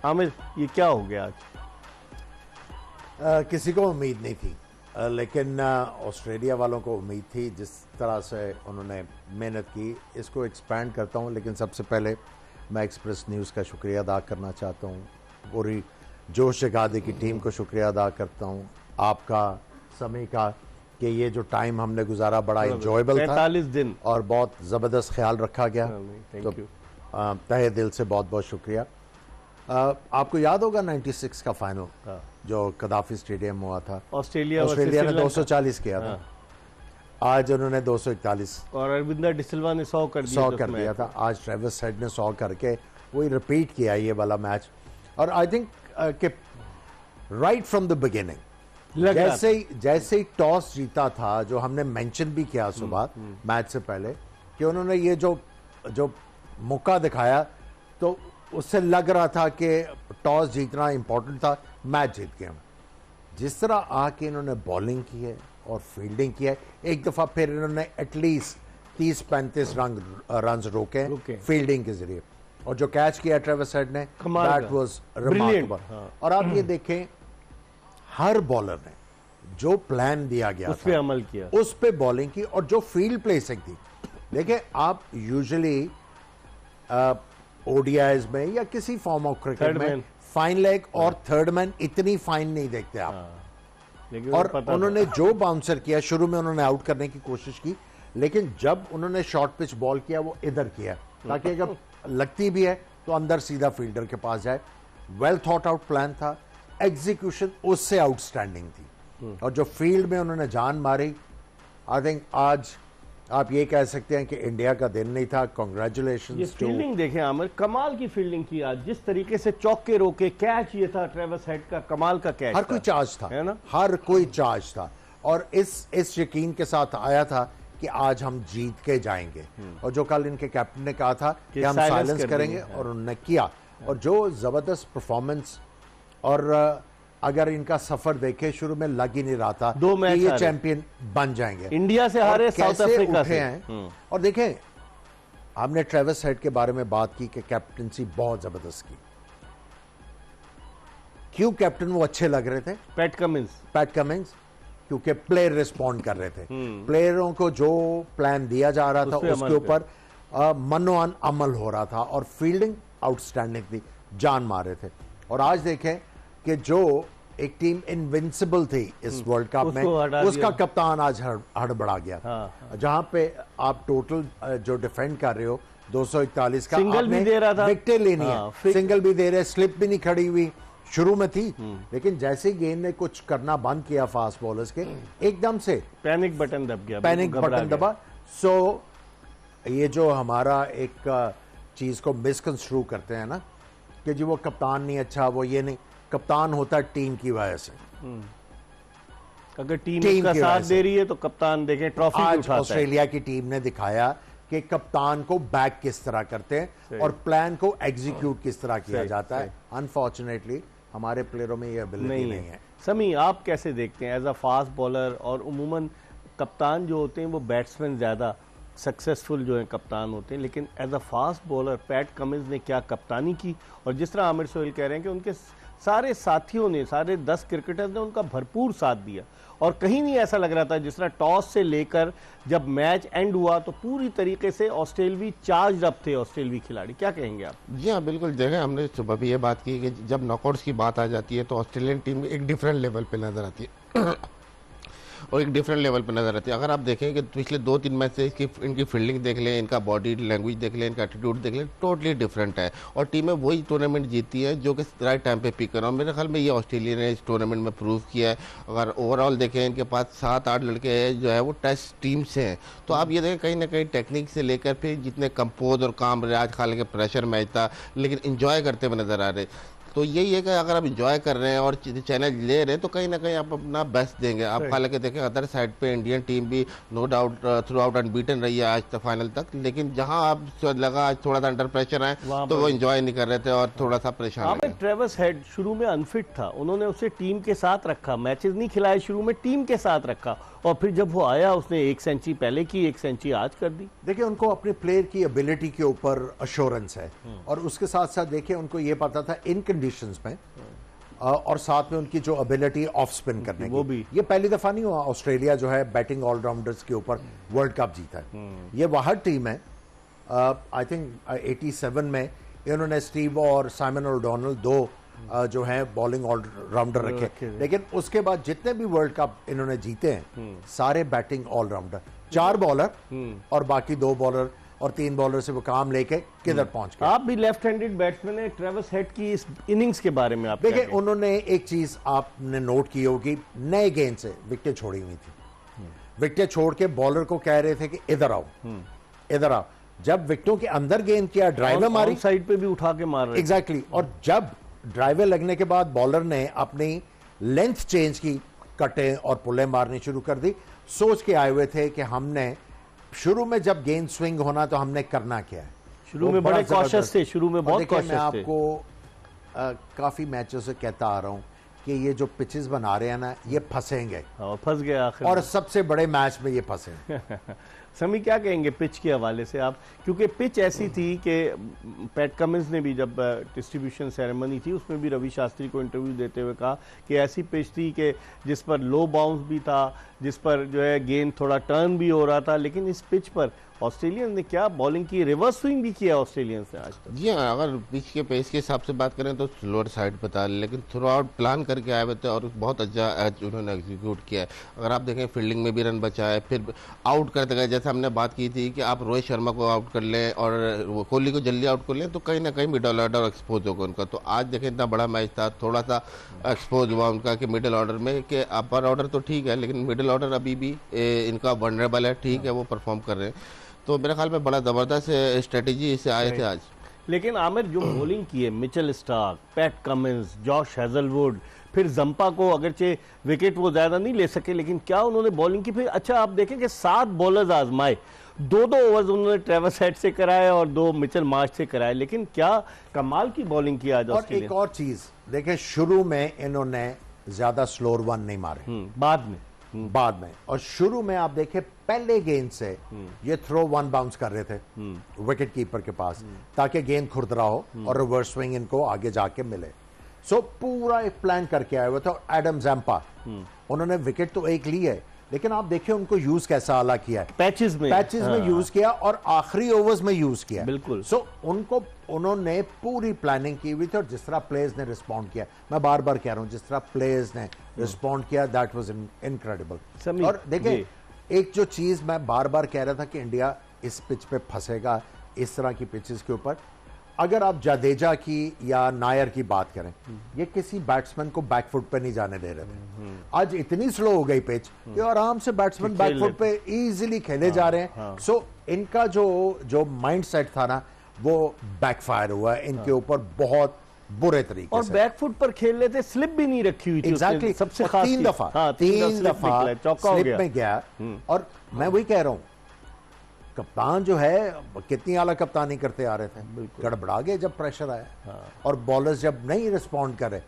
आमिर, ये क्या हो गया आज? किसी को उम्मीद नहीं थी, लेकिन ऑस्ट्रेलिया वालों को उम्मीद थी। जिस तरह से उन्होंने मेहनत की, इसको एक्सपैंड करता हूँ। लेकिन सबसे पहले मैं एक्सप्रेस न्यूज़ का शुक्रिया अदा करना चाहता हूँ, पूरी जोश जगादे की टीम को शुक्रिया अदा करता हूँ, आपका, समी का, कि ये जो टाइम हमने गुजारा बड़ा इंजॉयबल था 45 दिन और बहुत ज़बरदस्त ख्याल रखा गया। तो थैंक यू। तहे दिल से बहुत बहुत शुक्रिया। आपको याद होगा 96 का फाइनल जो कदाफी स्टेडियम हुआ था, ऑस्ट्रेलिया ने 240 किया था, आज उन्होंने 241 और अरविंदर डिसिल्वा ने 100 कर दिया था। आज ट्रेविस हेड ने 100 करके वही रिपीट किया ये वाला मैच। और आई थिंक कि राइट फ्रॉम द बिगिनिंग जैसे ही टॉस जीता था, जो हमने मेंशन भी किया सुबह मैच से पहले, कि उन्होंने ये जो मौका दिखाया, तो उससे लग रहा था कि टॉस जीतना इंपॉर्टेंट था, मैच जीत गए हम। जिस तरह आके इन्होंने बॉलिंग की है और फील्डिंग की है, एक दफा फिर इन्होंने एटलीस्ट 30-35 रन रोके फील्डिंग के जरिए, और जो कैच किया ट्रेविस हेड ने, दैट वाज रिमार्केबल। और आप ये देखें, हर बॉलर ने जो प्लान दिया गया उस पे अमल किया, उस पे बॉलिंग की, और जो फील्ड प्लेसिंग थी। देखिए, आप यूजुअली ओडीआईज में या किसी फॉर्म ऑफ क्रिकेट में फाइन लेग और थर्ड मैन इतनी फाइन नहीं देखते आप। और उन्होंने जो बाउंसर किया, शुरू में उन्होंने आउट करने की कोशिश की, लेकिन जब उन्होंने शॉर्ट पिच बॉल किया, वो इधर किया ताकि अगर लगती भी है तो अंदर सीधा फील्डर के पास जाए। वेल थॉट आउट प्लान था, एग्जीक्यूशन उससे आउटस्टैंडिंग थी, और जो फील्ड में उन्होंने जान मारी, आई थिंक आज आप ये कह सकते हैं कि इंडिया का दिन नहीं था। कांग्रेचुलेशंस। ये फील्डिंग देखें आमिर, कमाल की फील्डिंग की आज, जिस तरीके से चौके रोके, कैच ये था ट्रेविस हेड का, कमाल का कैच, हर कोई चार्ज था, है ना, हर कोई चार्ज था, और इस यकीन के साथ आया था कि आज हम जीत के जाएंगे। और जो कल इनके कैप्टन ने कहा था कि हम साइलेंस करेंगे, और उन्होंने किया। और जो जबरदस्त परफॉर्मेंस, और अगर इनका सफर देखे, शुरू में लग ही नहीं रहा था 2 मैच ये चैंपियन बन जाएंगे। इंडिया से हारे, साउथ अफ्रीका से हैं। और देखें, हमने ट्रेविस हेड के बारे में बात की कि कैप्टनसी बहुत जबरदस्त की। क्यों कैप्टन वो अच्छे लग रहे थे? पैट कमिंस, क्योंकि प्लेयर रिस्पॉन्ड कर रहे थे। प्लेयरों को जो प्लान दिया जा रहा था उसके ऊपर मनोअन अमल हो रहा था, और फील्डिंग आउटस्टैंडिंग थी, जान मार रहे थे। और आज देखें कि जो एक टीम इनविंसिबल थी इस वर्ल्ड कप में, उसका कप्तान आज हड़बड़ा गया। जहां पे आप टोटल जो डिफेंड कर रहे हो 241 का, सिंगल भी दे रहा था, विकेट लेनी है, सिंगल भी दे रहे, स्लिप भी नहीं खड़ी हुई, शुरू में थी, लेकिन जैसे ही गेंद ने कुछ करना बंद किया फास्ट बॉलर्स के, एकदम से पैनिक बटन दबा। सो ये जो हमारा एक चीज को मिसकंस्ट्रू करते हैं ना, कि जी वो कप्तान नहीं अच्छा, वो ये नहीं, कप्तान होता है टीम की वजह से। अगर टीम का साथ दे रही है तो कप्तान देखें ट्रॉफी उठाता है। ऑस्ट्रेलिया की टीम ने दिखाया कि कप्तान को बैक किस तरह करते हैं और प्लान को एग्जीक्यूट किस तरह किया जाता है। अनफॉर्चुनेटली हमारे प्लेयरों में ये एबिलिटी नहीं है। समी, आप कैसे देखते हैं एज अ फास्ट बॉलर? और उमूमन कप्तान जो होते हैं वो बैट्समैन ज्यादा सक्सेसफुल जो है कप्तान होते हैं, लेकिन as a fast bowler Pat Cummins ने क्या कप्तानी की, और जिस तरह आमिर सोहेल कह रहे हैं कि उनके सारे साथियों ने, सारे 10 क्रिकेटर्स ने उनका भरपूर साथ दिया, और कहीं नहीं ऐसा लग रहा था, जिस तरह टॉस से लेकर जब मैच एंड हुआ तो पूरी तरीके से ऑस्ट्रेलवी चार्ज अप थे ऑस्ट्रेलवी खिलाड़ी। क्या कहेंगे आप? जी हाँ, बिल्कुल। देखें, हमने सुबह भी ये बात की कि जब नॉकआउट्स की बात आ जाती है तो ऑस्ट्रेलियन टीम एक डिफरेंट लेवल पे नजर आती है और एक डिफरेंट लेवल पे नजर आती है। अगर आप देखें कि पिछले 2-3 मैच से इनकी फील्डिंग देख लें, इनका बॉडी लैंग्वेज देख लें, इनका एटीट्यूड देख लें, टोटली डिफरेंट है, और टीमें वही टूर्नामेंट जीती है जो कि राइट टाइम पे पिक कर रहा हूँ। मेरे ख्याल में ये ऑस्ट्रेलिया ने इस टूर्नामेंट में प्रूव किया है। अगर ओवरऑल देखें, इनके पास 7-8 लड़के जो है वो टेस्ट टीम से हैं, तो आप ये देखें कहीं ना कहीं टेक्निक से लेकर फिर जितने कंपोज और काम रहे, आज खाने के प्रेशर मैच था, लेकिन इंजॉय करते हुए नजर आ रहे। तो यही है कि अगर आप इंजॉय कर रहे हैं और चैलेंज ले रहे हैं तो कहीं ना कहीं आप अपना बेस्ट देंगे। आप हालांकि देखें, अदर साइड पे इंडियन टीम भी no doubt throughout unbeaten रही है आज तक फाइनल तक, लेकिन जहां आप लगा आज थोड़ा सा अंडर प्रेशर आए तो वो इंजॉय नहीं कर रहे थे और थोड़ा सा परेशान है। ट्रेविस हेड शुरू में अनफिट था, उन्होंने उसे टीम के साथ रखा, मैचेस नहीं खिलाए, शुरू में टीम के साथ रखा, और फिर जब वो आया उसने 1 सेंचुरी पहले की, 1 सेंचुरी आज कर दी। देखिए, उनको अपने प्लेयर की एबिलिटी के ऊपर अश्योरेंस है, और उसके साथ साथ देखिए उनको ये पता था इन कंडीशंस में और साथ में उनकी जो एबिलिटी ऑफ स्पिन करने वो की, भी ये पहली दफा नहीं हुआ ऑस्ट्रेलिया जो है बैटिंग ऑलराउंडर्स के ऊपर वर्ल्ड कप जीता है। ये वह टीम है, आई थिंक 87 में इन्होंने स्टीव और साइमन ओडोनल दो जो है बॉलिंग ऑलराउंडर रखे, लेकिन उसके बाद जितने भी वर्ल्ड कप इन्होंने जीते हैं सारे बैटिंग ऑलराउंडर, 4 बॉलर और बाकी 2 बॉलर और 3 बॉलर से वो काम लेके किधर पहुंच गए। आप भी लेफ्ट हैंडेड बैट्समैन है, ट्रेविस हेड की इस इनिंग्स के बारे में आप देखिए, उन्होंने एक चीज आपने नोट की होगी, नए गेंद से विकेट छोड़ी हुई थी, विकेट छोड़ के बॉलर को कह रहे थे कि इधर आओ, इधर आओ। जब विकेटों के अंदर गेंद किया, ड्राइवर मारी, साइड पे भी उठा के मार रहे एग्जैक्टली, और जब ड्राइवर लगने के बाद बॉलर ने अपनी लेंथ चेंज की, कटे और पुल्ले मारनी शुरू कर दी। सोच के आए हुए थे कि हमने शुरू में जब गेंद स्विंग होना तो हमने करना क्या है। शुरू में बड़े कॉशियस थे, शुरू में बहुत कॉशियस थे। मैं आपको काफी मैचों से कहता आ रहा हूं कि ये जो पिचेस बना रहे हैं ना, ये फंसेंगे, और फंस गया आखिर और सबसे बड़े मैच में ये फंसे। समी क्या कहेंगे पिच के हवाले से आप, क्योंकि पिच ऐसी थी कि पैट कमिंस ने भी जब डिस्ट्रीब्यूशन सेरेमनी थी उसमें भी रवि शास्त्री को इंटरव्यू देते हुए कहा कि ऐसी पिच थी कि जिस पर लो बाउंस भी था, जिस पर जो है गेंद थोड़ा टर्न भी हो रहा था, लेकिन इस पिच पर ऑस्ट्रेलियन ने क्या बॉलिंग की, रिवर्स स्विंग भी किया ऑस्ट्रेलियन से आज तक। जी हाँ, अगर पिच के पेस के हिसाब से बात करें तो स्लोअर साइड बता, लेकिन थ्रू आउट प्लान करके आए हुए थे और बहुत अच्छा उन्होंने एग्जीक्यूट किया है। अगर आप देखें फील्डिंग में भी रन बचाए, फिर आउट करते गए, जैसे हमने बात की थी कि आप रोहित शर्मा को आउट कर लें और कोहली को जल्दी आउट कर लें तो कहीं ना कहीं मिडल ऑर्डर एक्सपोज होगा उनका। तो आज देखें इतना बड़ा मैच था, थोड़ा सा एक्सपोज हुआ उनका कि मिडिल ऑर्डर में, कि अपर ऑर्डर तो ठीक है लेकिन मिडिल ऑर्डर अभी भी इनका वनरेबल है, ठीक है, वो परफॉर्म कर रहे हैं। तो मेरे ख्याल में बड़ा ज़बरदस्त स्ट्रेटेजी से आए थे आज। लेकिन आमिर जो बॉलिंग की है, Mitchell Starc, PAT Cummins, Josh Hazlewood, फिर जंपा को अगरचे विकेट वो ज्यादा नहीं ले सके लेकिन क्या उन्होंने बॉलिंग की। फिर अच्छा आप देखें कि 7 बॉलर्स आजमाए, 2-2 ओवर्स उन्होंने ट्रेविस हेड से कराए और 2 मिचेल मार्श से कराए, लेकिन क्या कमाल की बॉलिंग की आज। और एक और चीज देखें, शुरू में इन्होंने ज्यादा स्लोअर वन नहीं मारे, बाद में और शुरू में आप देखें पहले गेंद से ये थ्रो 1 बाउंस कर रहे थे विकेट कीपर के पास, ताकि गेंद खुरदरा हो और रिवर्स स्विंग इनको आगे जाके मिले। सो पूरा एक प्लान करके आए हुए थे। और एडम जैम्पा, उन्होंने विकेट तो एक ली है लेकिन आप देखिए उनको यूज कैसा आला किया है, पैचेस में यूज किया और आखिरी ओवर्स में यूज किया। बिल्कुल। सो उनको उन्होंने पूरी प्लानिंग की हुई थी और जिस तरह प्लेयर्स ने रिस्पॉन्ड किया, मैं बार बार कह रहा हूं, जिस तरह प्लेयर्स ने रिस्पॉन्ड किया, दैट वाज इनक्रेडिबल। और देखिए एक जो चीज मैं बार बार कह रहा था कि इंडिया इस पिच पे फंसेगा, इस तरह की पिचेस के ऊपर। अगर आप जडेजा की या नायर की बात करें, ये किसी बैट्समैन को बैकफुट पे नहीं जाने दे रहे थे। आज इतनी स्लो हो गई पिच कि आराम से बैट्समैन बैकफुट पे इजीली खेले जा रहे हैं। सो इनका जो माइंडसेट था ना, वो बैकफायर हुआ इनके ऊपर बहुत बुरे तरीके और से। बैकफुट पर खेल रहे थे, स्लिप भी नहीं रखी हुई थी। एग्जैक्टली, सबसे खास 3 दफा स्लिप में गया। और मैं वही कह रहा हूं, कप्तान जो है कितनी आला कप्तानी करते आ रहे थे, गड़बड़ा गए जब प्रेशर आया। और बॉलर्स जब नहीं रिस्पॉन्ड करे